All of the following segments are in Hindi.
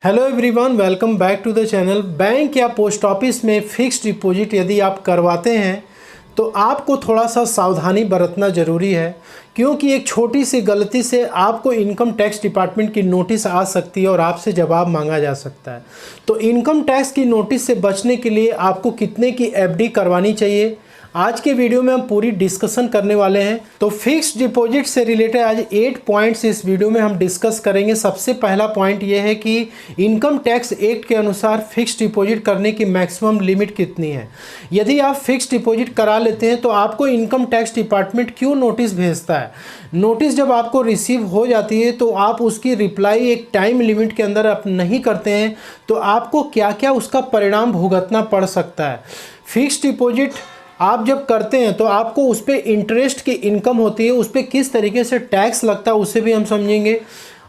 Hello everyone, welcome back to the channel. Bank या पोस्ट ऑफिस में फिक्स्ड डिपॉजिट यदि आप करवाते हैं तो आपको थोड़ा सा सावधानी बरतना ज़रूरी है, क्योंकि एक छोटी सी गलती से आपको इनकम टैक्स डिपार्टमेंट की नोटिस आ सकती है और आपसे जवाब मांगा जा सकता है। तो इनकम टैक्स की नोटिस से बचने के लिए आपको कितने की एफडी करवानी चाहिए, आज के वीडियो में हम पूरी डिस्कशन करने वाले हैं। तो फिक्स्ड डिपॉजिट से रिलेटेड आज 8 पॉइंट्स इस वीडियो में हम डिस्कस करेंगे। सबसे पहला पॉइंट ये है कि इनकम टैक्स एक्ट के अनुसार फिक्स्ड डिपॉजिट करने की मैक्सिमम लिमिट कितनी है। यदि आप फिक्स्ड डिपॉजिट करा लेते हैं तो आपको इनकम टैक्स डिपार्टमेंट क्यों नोटिस भेजता है। नोटिस जब आपको रिसीव हो जाती है तो आप उसकी रिप्लाई एक टाइम लिमिट के अंदर आप नहीं करते हैं तो आपको क्या क्या उसका परिणाम भुगतना पड़ सकता है। फिक्स्ड डिपॉजिट आप जब करते हैं तो आपको उस पर इंटरेस्ट की इनकम होती है, उस पर किस तरीके से टैक्स लगता है उसे भी हम समझेंगे,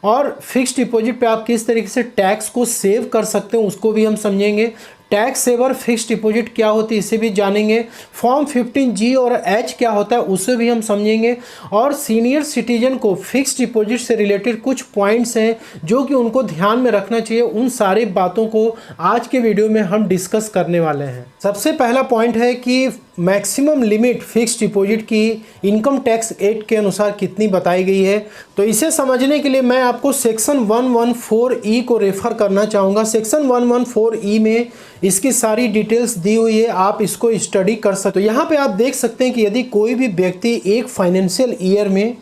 और फिक्स्ड डिपॉजिट पे आप किस तरीके से टैक्स को सेव कर सकते हैं उसको भी हम समझेंगे। टैक्स सेवर फिक्स्ड डिपॉजिट क्या होती है इसे भी जानेंगे। फॉर्म 15G और H क्या होता है उसे भी हम समझेंगे। और सीनियर सिटीजन को फिक्स्ड डिपॉजिट से रिलेटेड कुछ पॉइंट्स हैं जो कि उनको ध्यान में रखना चाहिए, उन सारी बातों को आज के वीडियो में हम डिस्कस करने वाले हैं। सबसे पहला पॉइंट है कि मैक्सिमम लिमिट फिक्स्ड डिपॉजिट की इनकम टैक्स एक्ट के अनुसार कितनी बताई गई है। तो इसे समझने के लिए मैं आपको सेक्शन 114E को रेफर करना चाहूँगा। सेक्शन 114E में इसकी सारी डिटेल्स दी हुई है, आप इसको स्टडी कर सकते हो। यहाँ पे आप देख सकते हैं कि यदि कोई भी व्यक्ति एक फाइनेंशियल ईयर में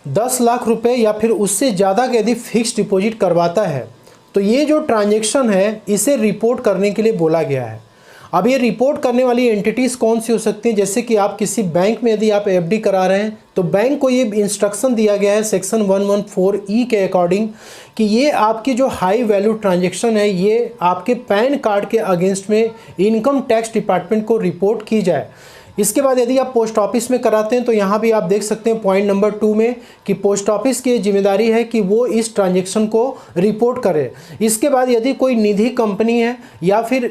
10 लाख रुपए या फिर उससे ज़्यादा का यदि फिक्स्ड डिपॉजिट करवाता है तो ये जो ट्रांजैक्शन है इसे रिपोर्ट करने के लिए बोला गया है। अब ये रिपोर्ट करने वाली एंटिटीज़ कौन सी हो सकती हैं, जैसे कि आप किसी बैंक में यदि आप एफडी करा रहे हैं तो बैंक को ये इंस्ट्रक्शन दिया गया है सेक्शन 114E के अकॉर्डिंग कि ये आपकी जो हाई वैल्यू ट्रांजैक्शन है ये आपके पैन कार्ड के अगेंस्ट में इनकम टैक्स डिपार्टमेंट को रिपोर्ट की जाए। इसके बाद यदि आप पोस्ट ऑफिस में कराते हैं तो यहाँ भी आप देख सकते हैं पॉइंट नंबर 2 में कि पोस्ट ऑफिस की जिम्मेदारी है कि वो इस ट्रांजैक्शन को रिपोर्ट करे। इसके बाद यदि कोई निधि कंपनी है या फिर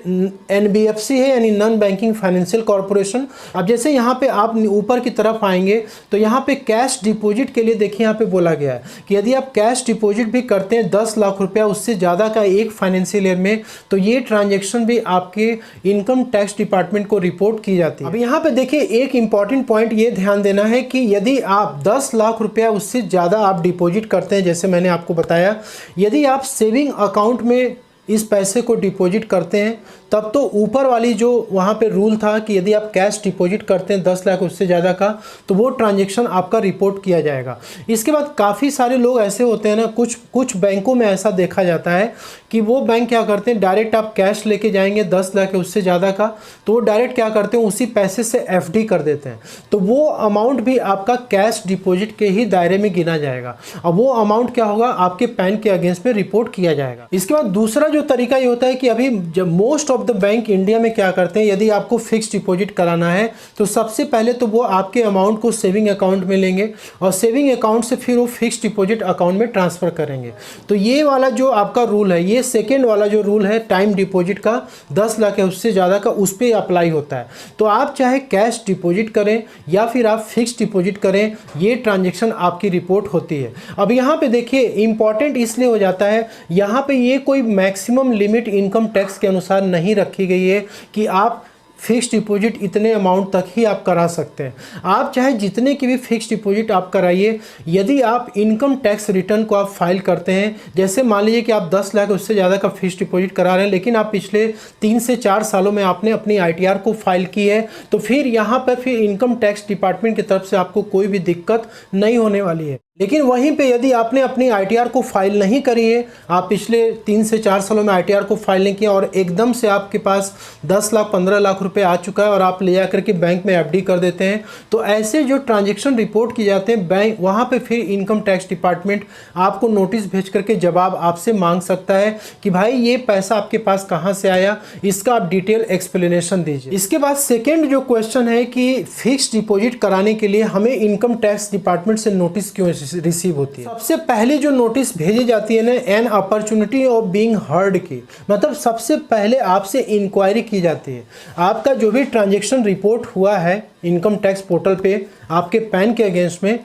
NBFC है यानी नॉन बैंकिंग फाइनेंशियल कॉर्पोरेशन। अब जैसे यहाँ पे आप ऊपर की तरफ आएंगे तो यहाँ पे कैश डिपॉजिट के लिए देखिए यहाँ पे बोला गया है कि यदि आप कैश डिपॉजिट भी करते हैं 10 लाख रुपया उससे ज़्यादा का एक फाइनेंशियल ईयर में तो ये ट्रांजेक्शन भी आपके इनकम टैक्स डिपार्टमेंट को रिपोर्ट की जाती है। अब यहाँ देखिए एक इंपॉर्टेंट पॉइंट ये ध्यान देना है कि यदि आप 10 लाख रुपया उससे ज़्यादा आप डिपॉजिट करते हैं, जैसे मैंने आपको बताया, यदि आप सेविंग अकाउंट में इस पैसे को डिपॉजिट करते हैं तब तो ऊपर वाली जो वहाँ पे रूल था कि यदि आप कैश डिपॉजिट करते हैं 10 लाख उससे ज़्यादा का तो वो ट्रांजैक्शन आपका रिपोर्ट किया जाएगा। इसके बाद काफ़ी सारे लोग ऐसे होते हैं ना, कुछ बैंकों में ऐसा देखा जाता है कि वो बैंक क्या करते हैं, डायरेक्ट आप कैश लेके जाएंगे 10 लाख उससे ज़्यादा का तो वो डायरेक्ट क्या करते हैं उसी पैसे से एफडी कर देते हैं, तो वो अमाउंट भी आपका कैश डिपॉजिट के ही दायरे में गिना जाएगा। अब वो अमाउंट क्या होगा आपके पैन के अगेंस्ट में रिपोर्ट किया जाएगा। इसके बाद दूसरा जो तरीका ये होता है कि अभी जब most of the bank India में क्या करते हैं, यदि आपको फिक्स्ड डिपॉजिट कराना है तो सबसे पहले तो वो आपके अमाउंट को सेविंग अकाउंट में लेंगे और सेविंग अकाउंट से फिर वो फिक्स्ड डिपॉजिट अकाउंट में ट्रांसफर करेंगे। तो ये वाला जो आपका रूल है, ये सेकेंड वाला जो रूल है टाइम डिपॉजिट का 10 लाख या उससे ज़्यादा का, उस पर अप्लाई होता है। तो आप चाहे कैश डिपॉजिट करें या फिर आप फिक्स्ड डिपॉजिट करें, ये ट्रांजेक्शन आपकी रिपोर्ट होती है। अब यहाँ पे देखिए इंपॉर्टेंट इसलिए हो जाता है, यहाँ पे ये कोई मैक्सिमम लिमिट इनकम टैक्स के अनुसार नहीं रखी गई है कि आप फिक्स्ड डिपॉजिट इतने अमाउंट तक ही आप करा सकते हैं। आप चाहे जितने की भी फिक्स्ड डिपॉजिट आप कराइए, यदि आप इनकम टैक्स रिटर्न को आप फाइल करते हैं, जैसे मान लीजिए कि आप 10 लाख उससे ज़्यादा का फिक्स्ड डिपॉजिट करा रहे हैं लेकिन आप पिछले 3 से 4 सालों में आपने अपनी ITR को फाइल की है तो फिर यहाँ पर फिर इनकम टैक्स डिपार्टमेंट की तरफ से आपको कोई भी दिक्कत नहीं होने वाली है। लेकिन वहीं पे यदि आपने अपनी ITR को फाइल नहीं करी है, आप पिछले 3 से 4 सालों में ITR को फाइल नहीं किया और एकदम से आपके पास 10 लाख 15 लाख रुपए आ चुका है और आप ले जाकर के बैंक में FD कर देते हैं, तो ऐसे जो ट्रांजैक्शन रिपोर्ट किए जाते हैं बैंक, वहाँ पे फिर इनकम टैक्स डिपार्टमेंट आपको नोटिस भेज करके जवाब आपसे मांग सकता है कि भाई ये पैसा आपके पास कहाँ से आया, इसका आप डिटेल एक्सप्लेनेशन दीजिए। इसके बाद सेकेंड जो क्वेश्चन है कि फिक्स्ड डिपॉजिट कराने के लिए हमें इनकम टैक्स डिपार्टमेंट से नोटिस क्यों रिसीव होती है। सबसे पहले जो नोटिस भेजी जाती है ना, an opportunity of being heard की, मतलब सबसे पहले आपसे इंक्वायरी की जाती है। आपका जो भी ट्रांजैक्शन रिपोर्ट हुआ है इनकम टैक्स पोर्टल पे आपके पैन के अगेंस्ट में,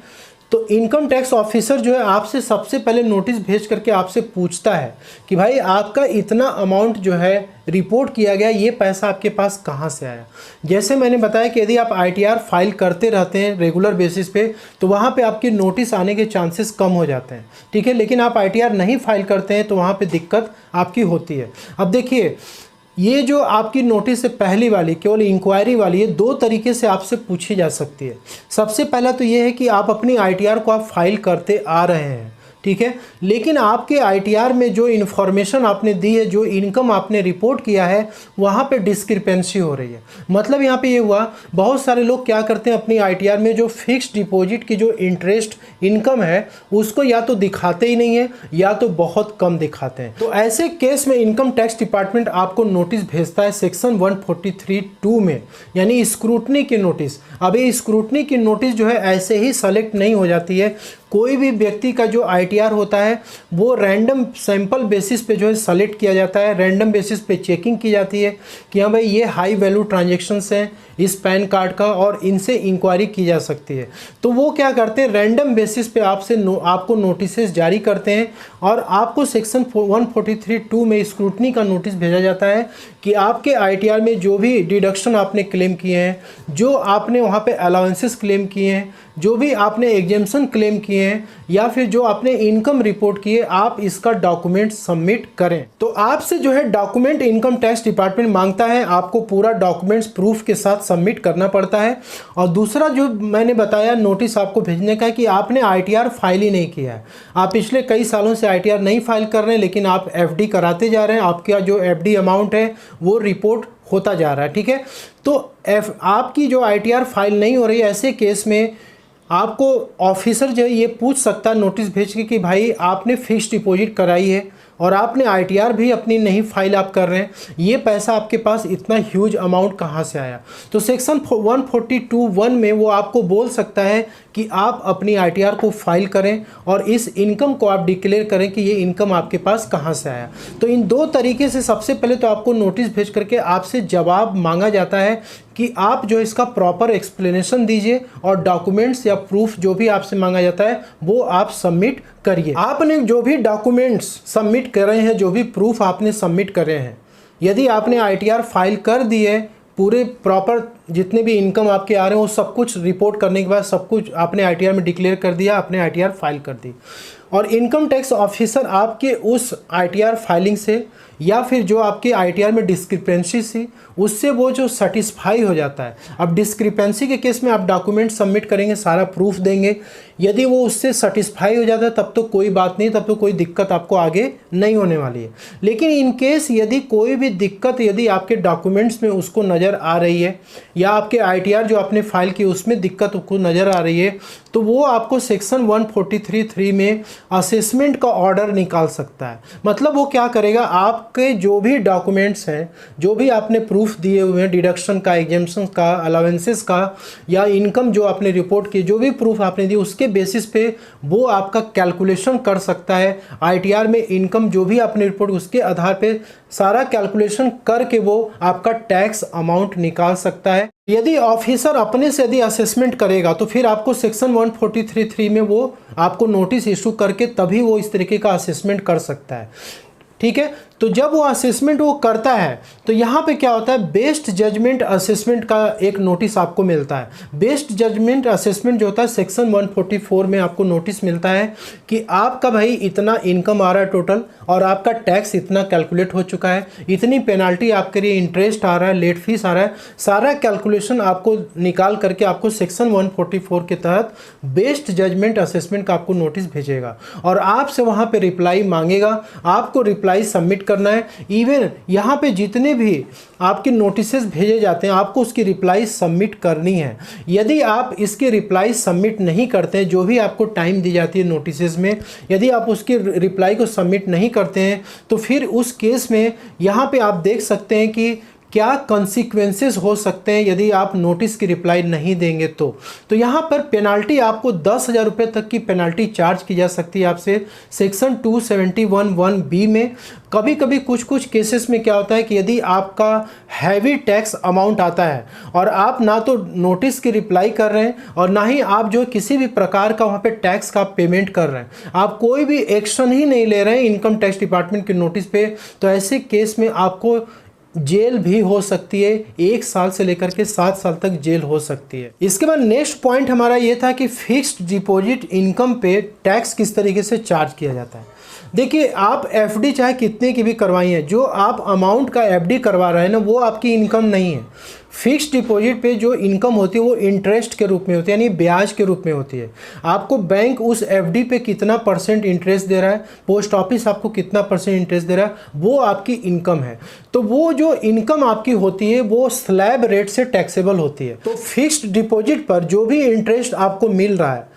तो इनकम टैक्स ऑफिसर जो है आपसे सबसे पहले नोटिस भेज करके आपसे पूछता है कि भाई आपका इतना अमाउंट जो है रिपोर्ट किया गया, ये पैसा आपके पास कहाँ से आया। जैसे मैंने बताया कि यदि आप ITR फाइल करते रहते हैं रेगुलर बेसिस पे तो वहाँ पे आपके नोटिस आने के चांसेस कम हो जाते हैं, ठीक है। लेकिन आप ITR नहीं फाइल करते हैं तो वहाँ पे दिक्कत आपकी होती है। अब देखिए, ये जो आपकी नोटिस है पहली वाली केवल इंक्वायरी वाली है, दो तरीके से आपसे पूछी जा सकती है। सबसे पहला तो ये है कि आप अपनी ITR को आप फाइल करते आ रहे हैं, ठीक है, लेकिन आपके ITR में जो इन्फॉर्मेशन आपने दी है, जो इनकम आपने रिपोर्ट किया है, वहाँ पे डिस्क्रिपेंसी हो रही है। मतलब यहाँ पे ये हुआ, बहुत सारे लोग क्या करते हैं अपनी ITR में जो फिक्स्ड डिपॉजिट की जो इंटरेस्ट इनकम है उसको या तो दिखाते ही नहीं है या तो बहुत कम दिखाते हैं। तो ऐसे केस में इनकम टैक्स डिपार्टमेंट आपको नोटिस भेजता है सेक्शन 143(2) में, यानी स्क्रूटनी की नोटिस। अब ये स्क्रूटनी की नोटिस जो है ऐसे ही सेलेक्ट नहीं हो जाती है। कोई भी व्यक्ति का जो ITR होता है वो रैंडम सैंपल बेसिस पे जो है सेलेक्ट किया जाता है, रैंडम बेसिस पे चेकिंग की जाती है कि हाँ भाई ये हाई वैल्यू ट्रांजैक्शंस हैं इस पैन कार्ड का और इनसे इंक्वायरी की जा सकती है। तो वो क्या करते हैं, रैंडम बेसिस पे आपको नोटिसेस जारी करते हैं और आपको सेक्शन 143(2) में स्क्रूटनी का नोटिस भेजा जाता है कि आपके ITR में जो भी डिडक्शन आपने क्लेम किए हैं, जो आपने वहाँ पे अलाउंसेस क्लेम किए हैं, जो भी आपने एग्जेम्पशन क्लेम किए हैं या फिर जो आपने इनकम रिपोर्ट किए, आप इसका डॉक्यूमेंट सबमिट करें। तो आपसे जो है डॉक्यूमेंट इनकम टैक्स डिपार्टमेंट मांगता है, आपको पूरा डॉक्यूमेंट्स प्रूफ के साथ सबमिट करना पड़ता है। और दूसरा जो मैंने बताया नोटिस आपको भेजने का कि आपने ITR फाइल ही नहीं किया है, आप पिछले कई सालों से ITR नहीं फाइल कर रहे हैं लेकिन आप FD कराते जा रहे हैं, आपका जो FD अमाउंट है वो रिपोर्ट होता जा रहा है, ठीक है। तो आपकी जो ITR फाइल नहीं हो रही है, ऐसे केस में आपको ऑफिसर जो है ये पूछ सकता है नोटिस भेज के कि भाई आपने फिक्स्ड डिपॉजिट कराई है और आपने ITR भी अपनी नहीं फाइल आप कर रहे हैं, ये पैसा आपके पास इतना ह्यूज अमाउंट कहाँ से आया। तो सेक्शन 142(1) में वो आपको बोल सकता है कि आप अपनी ITR को फाइल करें और इस इनकम को आप डिक्लेयर करें कि ये इनकम आपके पास कहाँ से आया। तो इन दो तरीके से सबसे पहले तो आपको नोटिस भेज करके आपसे जवाब मांगा जाता है कि आप जो इसका प्रॉपर एक्सप्लेनेशन दीजिए और डॉक्यूमेंट्स या प्रूफ जो भी आपसे मांगा जाता है वो आप सबमिट करिए। आपने जो भी डॉक्यूमेंट्स सबमिट कर रहे हैं, जो भी प्रूफ आपने सबमिट कर रहे हैं, यदि आपने ITR फाइल कर दिए, पूरे प्रॉपर जितने भी इनकम आपके आ रहे हैं वो सब कुछ रिपोर्ट करने के बाद सब कुछ आपने ITR में डिक्लेयर कर दिया, आपने ITR फाइल कर दी और इनकम टैक्स ऑफिसर आपके उस ITR फाइलिंग से या फिर जो आपके ITR में डिस्क्रिपेंसी थी उससे वो जो सेटिस्फाई हो जाता है। अब डिस्क्रिपेंसी के केस में आप डॉक्यूमेंट सबमिट करेंगे, सारा प्रूफ देंगे, यदि वो उससे सेटिस्फाई हो जाता है तब तो कोई बात नहीं, तब तो कोई दिक्कत आपको आगे नहीं होने वाली है। लेकिन इन केस यदि कोई भी दिक्कत यदि आपके डॉक्यूमेंट्स में उसको नज़र आ रही है या आपके ITR जो आपने फाइल की उसमें दिक्कत उसको नज़र आ रही है तो वो आपको सेक्शन 143(3) में असेसमेंट का ऑर्डर निकाल सकता है। मतलब वो क्या करेगा, आपके जो भी डॉक्यूमेंट्स हैं, जो भी आपने प्रूफ दिए हुए हैं डिडक्शन का, एग्जेम्पशन का, अलाउंसेस का या इनकम जो आपने रिपोर्ट की, जो भी प्रूफ आपने दिए उसके बेसिस पे वो आपका कैलकुलेशन कर सकता है। ITR में इनकम जो भी आपने रिपोर्ट उसके आधार पे सारा कैलकुलेशन करके वो आपका टैक्स अमाउंट निकाल सकता है। यदि ऑफिसर अपने से यदि असेसमेंट करेगा तो फिर आपको सेक्शन 143(3) में वो आपको नोटिस इशू करके तभी वो इस तरीके का असेसमेंट कर सकता है, ठीक है। तो जब वो असेसमेंट वो करता है तो यहाँ पे क्या होता है, बेस्ट जजमेंट असेसमेंट का एक नोटिस आपको मिलता है। बेस्ट जजमेंट असेसमेंट जो होता है सेक्शन 144 में आपको नोटिस मिलता है कि आपका भाई इतना इनकम आ रहा है टोटल और आपका टैक्स इतना कैलकुलेट हो चुका है, इतनी पेनाल्टी आपके लिए इंटरेस्ट आ रहा है, लेट फीस आ रहा है, सारा कैलकुलेशन आपको निकाल करके आपको सेक्शन 144 के तहत बेस्ट जजमेंट असेसमेंट का आपको नोटिस भेजेगा और आपसे वहाँ पर रिप्लाई मांगेगा, आपको रिप्लाई सबमिट करना है। इवन यहाँ पे जितने भी आपके नोटिसेस भेजे जाते हैं आपको उसकी रिप्लाई सबमिट करनी है। यदि आप इसके रिप्लाई सबमिट नहीं करते हैं, जो भी आपको टाइम दी जाती है नोटिसेस में, यदि आप उसके रिप्लाई को सबमिट नहीं करते हैं तो फिर उस केस में यहाँ पे आप देख सकते हैं कि क्या कॉन्सिक्वेंसेस हो सकते हैं यदि आप नोटिस की रिप्लाई नहीं देंगे तो यहाँ पर पेनाल्टी आपको 10,000 रुपये तक की पेनाल्टी चार्ज की जा सकती है आपसे सेक्शन 271(1)(b) में। कभी कभी कुछ केसेस में क्या होता है कि यदि आपका हैवी टैक्स अमाउंट आता है और आप ना तो नोटिस की रिप्लाई कर रहे हैं और ना ही आप जो किसी भी प्रकार का वहाँ पे टैक्स का पेमेंट कर रहे हैं, आप कोई भी एक्शन ही नहीं ले रहे हैं इनकम टैक्स डिपार्टमेंट के नोटिस पे, तो ऐसे केस में आपको जेल भी हो सकती है, 1 साल से लेकर के 7 साल तक जेल हो सकती है। इसके बाद नेक्स्ट पॉइंट हमारा ये था कि फिक्स्ड डिपॉजिट इनकम पे टैक्स किस तरीके से चार्ज किया जाता है। देखिए, आप एफडी चाहे कितने की भी करवाइए, जो आप अमाउंट का एफडी करवा रहे हैं ना, वो आपकी इनकम नहीं है। फिक्स्ड डिपॉजिट पे जो इनकम होती है वो इंटरेस्ट के रूप में होती है, यानी ब्याज के रूप में होती है। आपको बैंक उस एफडी पे कितना % इंटरेस्ट दे रहा है, पोस्ट ऑफिस आपको कितना % इंटरेस्ट दे रहा है, वो आपकी इनकम है। तो वो जो इनकम आपकी होती है वो स्लैब रेट से टैक्सेबल होती है। तो फिक्स्ड डिपॉजिट पर जो भी इंटरेस्ट आपको मिल रहा है,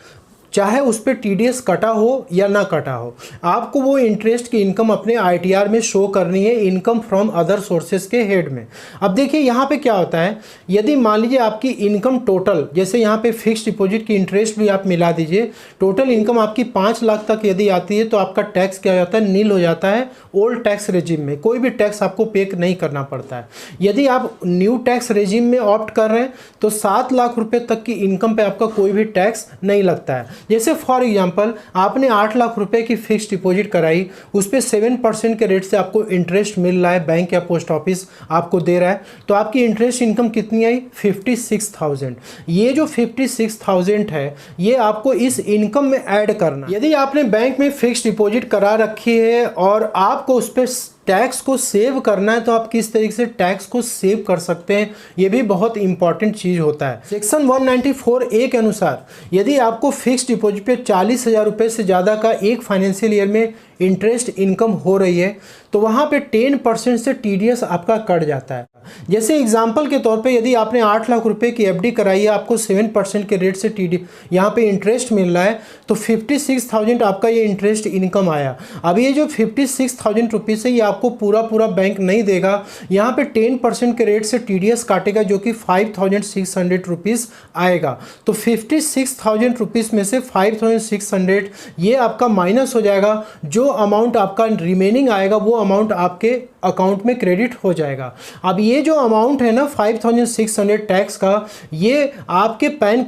चाहे उस पर टीडीएस कटा हो या ना कटा हो, आपको वो इंटरेस्ट की इनकम अपने आईटीआर में शो करनी है, इनकम फ्रॉम अदर सोर्सेज के हेड में। अब देखिए यहाँ पे क्या होता है, यदि मान लीजिए आपकी इनकम टोटल, जैसे यहाँ पे फिक्स्ड डिपॉजिट की इंटरेस्ट भी आप मिला दीजिए, टोटल इनकम आपकी 5 लाख तक यदि आती है तो आपका टैक्स क्या हो जाता है, नील हो जाता है। ओल्ड टैक्स रेजिम में कोई भी टैक्स आपको पे नहीं करना पड़ता है। यदि आप न्यू टैक्स रेजिम में ऑप्ट कर रहे हैं तो 7 लाख रुपये तक की इनकम पे आपका कोई भी टैक्स नहीं लगता है। जैसे फॉर एग्जांपल आपने 8 लाख रुपए की फिक्स्ड डिपॉजिट कराई, उस पर 7% के रेट से आपको इंटरेस्ट मिल रहा है, बैंक या पोस्ट ऑफिस आपको दे रहा है, तो आपकी इंटरेस्ट इनकम कितनी आई, 56,000। ये जो 56,000 है ये आपको इस इनकम में ऐड करना। यदि आपने बैंक में फिक्स्ड डिपॉजिट करा रखी है और आपको उस पर टैक्स को सेव करना है, तो आप किस तरीके से टैक्स को सेव कर सकते हैं, ये भी बहुत इंपॉर्टेंट चीज़ होता है। सेक्शन 194(a) के अनुसार यदि आपको फिक्स्ड डिपॉजिट पे 40,000 रुपये से ज़्यादा का एक फाइनेंशियल ईयर में इंटरेस्ट इनकम हो रही है तो वहाँ पे 10% से टीडीएस आपका कट जाता है। जैसे एग्जांपल के तौर पे यदि आपने 8 लाख रुपए की एफडी कराई है, आपको 7% के रेट से टीडी यहाँ पे इंटरेस्ट मिल रहा है, तो 56,000 आपका ये इंटरेस्ट इनकम आया। अब ये जो 56,000 रुपीज़ है ये आपको पूरा बैंक नहीं देगा, यहाँ पे 10% के रेट से टीडीएस काटेगा जो कि 5,600 रुपीज़ आएगा। तो 56,000 रुपीज़ में से 5,600 ये आपका माइनस हो जाएगा, जो अमाउंट आपका रिमेनिंग आएगा वो अमाउंट आपके अकाउंट में क्रेडिट हो जाएगा। अब ये जो अमाउंट है ना 5,600 टैक्स का, ये आपके पैन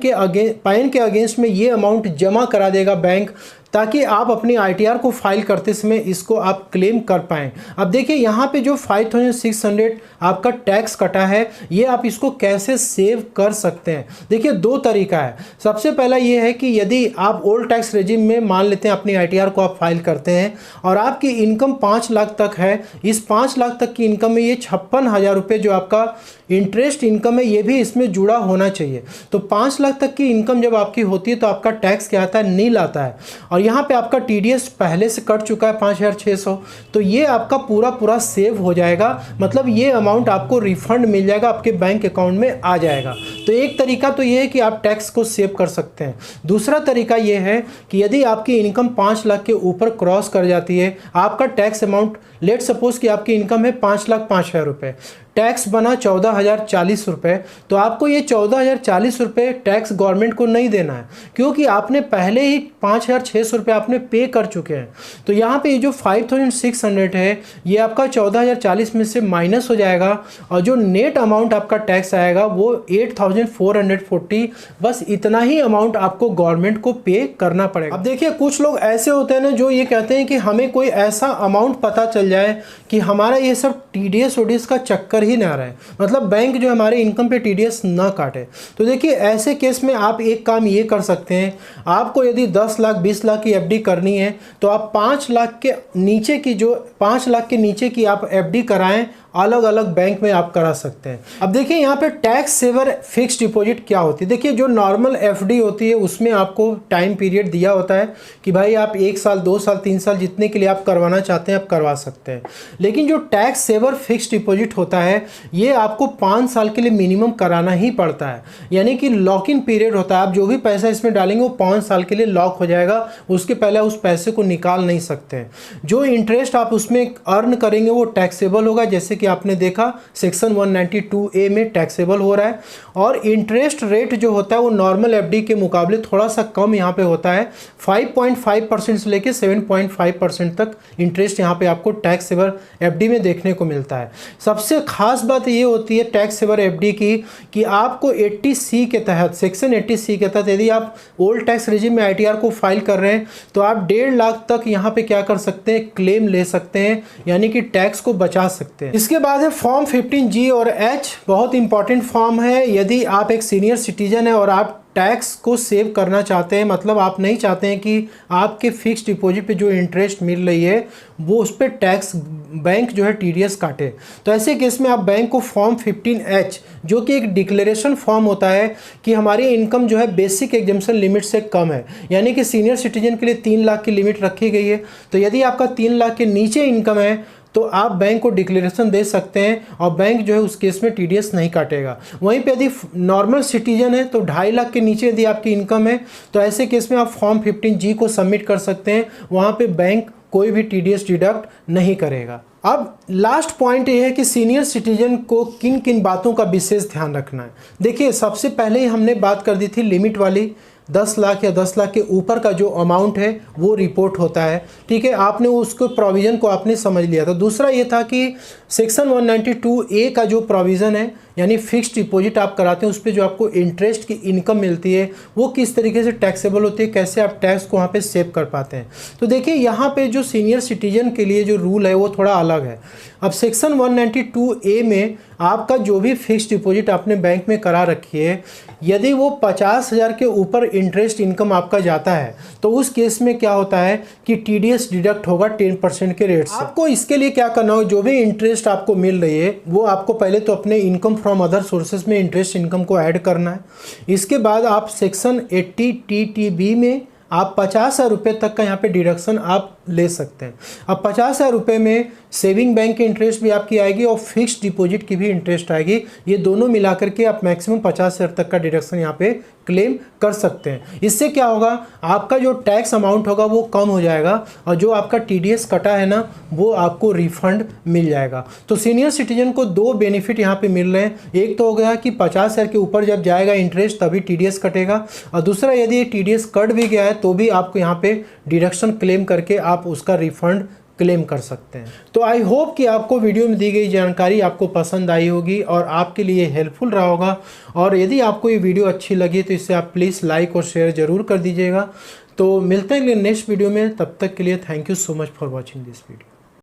के अगेंस्ट में ये अमाउंट जमा करा देगा बैंक, ताकि आप अपनी आईटीआर को फाइल करते समय इसको आप क्लेम कर पाएँ। अब देखिए यहाँ पे जो 5,600 आपका टैक्स कटा है, ये आप इसको कैसे सेव कर सकते हैं। देखिए 2 तरीका है। सबसे पहला ये है कि यदि आप ओल्ड टैक्स रेजिम में मान लेते हैं अपनी आईटीआर को आप फाइल करते हैं और आपकी इनकम 5 लाख तक है, इस 5 लाख तक की इनकम में ये 56,000 रुपये जो आपका इंटरेस्ट इनकम है ये भी इसमें जुड़ा होना चाहिए। तो 5 लाख तक की इनकम जब आपकी होती है तो आपका टैक्स क्या आता है, नील आता है, और यहाँ पे आपका टीडीएस पहले से कट चुका है 5,600, तो ये आपका पूरा सेव हो जाएगा। मतलब ये अमाउंट आपको रिफंड मिल जाएगा, आपके बैंक अकाउंट में आ जाएगा। तो एक तरीका तो ये है कि आप टैक्स को सेव कर सकते हैं। दूसरा तरीका ये है कि यदि आपकी इनकम 5 लाख के ऊपर क्रॉस कर जाती है, आपका टैक्स अमाउंट, लेट सपोज कि आपकी इनकम है 5,05,000 रुपये, टैक्स बना 14,040 रुपये, तो आपको ये 14,040 रुपये टैक्स गवर्नमेंट को नहीं देना है, क्योंकि आपने पहले ही 5,600 रुपये आपने पे कर चुके हैं। तो यहाँ पे ये जो 5,600 है ये आपका 14,040 में से माइनस हो जाएगा, और जो नेट अमाउंट आपका टैक्स आएगा वो 8,440, बस इतना ही अमाउंट आपको गवर्नमेंट को पे करना पड़ेगा। अब देखिए कुछ लोग ऐसे होते हैं ना जो ये कहते हैं कि हमें कोई ऐसा अमाउंट पता चल जाए कि हमारा ये सब टीडीएस ओडीएस का चक्कर ही ना रहे, मतलब बैंक जो हमारे इनकम पे टीडीएस ना काटे। तो देखिए ऐसे केस में आप एक काम ये कर सकते हैं, आपको यदि 10 लाख 20 लाख की एफडी करनी है तो आप 5 लाख के नीचे की, जो 5 लाख के नीचे की आप एफडी कराएं, अलग अलग बैंक में आप करा सकते हैं। अब देखिए यहाँ पे टैक्स सेवर फिक्स्ड डिपॉजिट क्या होती है। देखिए जो नॉर्मल एफडी होती है उसमें आपको टाइम पीरियड दिया होता है कि भाई आप 1 साल 2 साल 3 साल जितने के लिए आप करवाना चाहते हैं आप करवा सकते हैं। लेकिन जो टैक्स सेवर फिक्स्ड डिपॉजिट होता है ये आपको 5 साल के लिए मिनिमम कराना ही पड़ता है, यानी कि लॉक इन पीरियड होता है। आप जो भी पैसा इसमें डालेंगे वो 5 साल के लिए लॉक हो जाएगा, उसके पहले उस पैसे को निकाल नहीं सकते। जो इंटरेस्ट आप उसमें अर्न करेंगे वो टैक्सेबल होगा, जैसे कि आपने देखा सेक्शन 192A में टैक्सेबल हो रहा है। और इंटरेस्ट रेट जो होता है वो नॉर्मल एफडी के मुकाबले थोड़ा सा कम यहाँ पे होता है, 5.5% से लेके 7.5% तक इंटरेस्ट यहाँ पे आपको टैक्स सेवर एफडी में देखने को मिलता है। सबसे खास बात ये होती है टैक्स सेवर एफडी की कि आपको 80C के तहत, सेक्शन 80C के तहत यदि आप ओल्ड टैक्स रेजिम में आईटीआर को फाइल कर रहे हैं तो आप 1.5 लाख तक यहाँ पे क्या कर सकते हैं, क्लेम ले सकते हैं, यानी कि टैक्स को बचा सकते हैं। इसके बाद है फॉर्म 15G और H, बहुत इंपॉर्टेंट फॉर्म है। यदि आप एक सीनियर सिटीजन है और आप टैक्स को सेव करना चाहते हैं, मतलब आप नहीं चाहते हैं कि आपके फिक्स डिपॉजिट पे जो इंटरेस्ट मिल रही है वो उस पर टैक्स बैंक जो है टीडीएस काटे, तो ऐसे केस में आप बैंक को फॉर्म 15H जो कि एक डिक्लेरेशन फॉर्म होता है कि हमारी इनकम जो है बेसिक एग्जम्पशन लिमिट से कम है, यानी कि सीनियर सिटीजन के लिए 3 लाख की लिमिट रखी गई है। तो यदि आपका 3 लाख के नीचे इनकम है तो आप बैंक को डिक्लेरेशन दे सकते हैं और बैंक जो है उस केस में टीडीएस नहीं काटेगा। वहीं पे यदि नॉर्मल सिटीजन है तो 2.5 लाख के नीचे यदि आपकी इनकम है तो ऐसे केस में आप फॉर्म 15G को सबमिट कर सकते हैं, वहाँ पे बैंक कोई भी टीडीएस डिडक्ट नहीं करेगा। अब लास्ट पॉइंट ये है कि सीनियर सिटीजन को किन किन बातों का विशेष ध्यान रखना है। देखिए, सबसे पहले ही हमने बात कर दी थी लिमिट वाली, 10 लाख या 10 लाख के ऊपर का जो अमाउंट है वो रिपोर्ट होता है, ठीक है, आपने उसको प्रोविज़न को आपने समझ लिया था। दूसरा ये था कि सेक्शन 192A का जो प्रोविज़न है, यानी फिक्स्ड डिपॉजिट आप कराते हैं उस पर जो आपको इंटरेस्ट की इनकम मिलती है वो किस तरीके से टैक्सेबल होती है, कैसे आप टैक्स को वहाँ पे सेव कर पाते हैं। तो देखिए, यहाँ पे जो सीनियर सिटीजन के लिए जो रूल है वो थोड़ा अलग है। अब सेक्शन 192A में आपका जो भी फिक्स्ड डिपॉजिट आपने बैंक में करा रखी है, यदि वो 50,000 के ऊपर इंटरेस्ट इनकम आपका जाता है तो उस केस में क्या होता है कि टीडीएस डिडक्ट होगा 10% के रेट से। आपको इसके लिए क्या करना हो, जो भी इंटरेस्ट आपको मिल रही है वो आपको पहले तो अपने इनकम फ्रॉम अदर सोर्सेज में इंटरेस्ट इनकम को ऐड करना है। इसके बाद आप सेक्शन 80TTB में आप 50,000 रुपये तक का यहाँ पे डिडक्शन आप ले सकते हैं। अब 50,000 रुपये में सेविंग बैंक की इंटरेस्ट भी आपकी आएगी और फिक्स्ड डिपॉजिट की भी इंटरेस्ट आएगी, ये दोनों मिला करके आप मैक्सिमम 50,000 तक का डिडक्शन यहाँ पे क्लेम कर सकते हैं। इससे क्या होगा, आपका जो टैक्स अमाउंट होगा वो कम हो जाएगा और जो आपका टीडीएस कटा है ना वो आपको रिफंड मिल जाएगा। तो सीनियर सिटीजन को 2 बेनिफिट यहाँ पे मिल रहे हैं। एक तो हो गया कि 50,000 के ऊपर जब जाएगा इंटरेस्ट तभी टीडीएस कटेगा, और दूसरा यदि टीडीएस कट भी गया है तो भी आपको यहाँ पे डिडक्शन क्लेम करके आप उसका रिफंड क्लेम कर सकते हैं। तो आई होप कि आपको वीडियो में दी गई जानकारी आपको पसंद आई होगी और आपके लिए हेल्पफुल रहा होगा। और यदि आपको ये वीडियो अच्छी लगी तो इसे आप प्लीज़ लाइक और शेयर ज़रूर कर दीजिएगा। तो मिलते हैं नेक्स्ट वीडियो में, तब तक के लिए thank you so much for watching this video.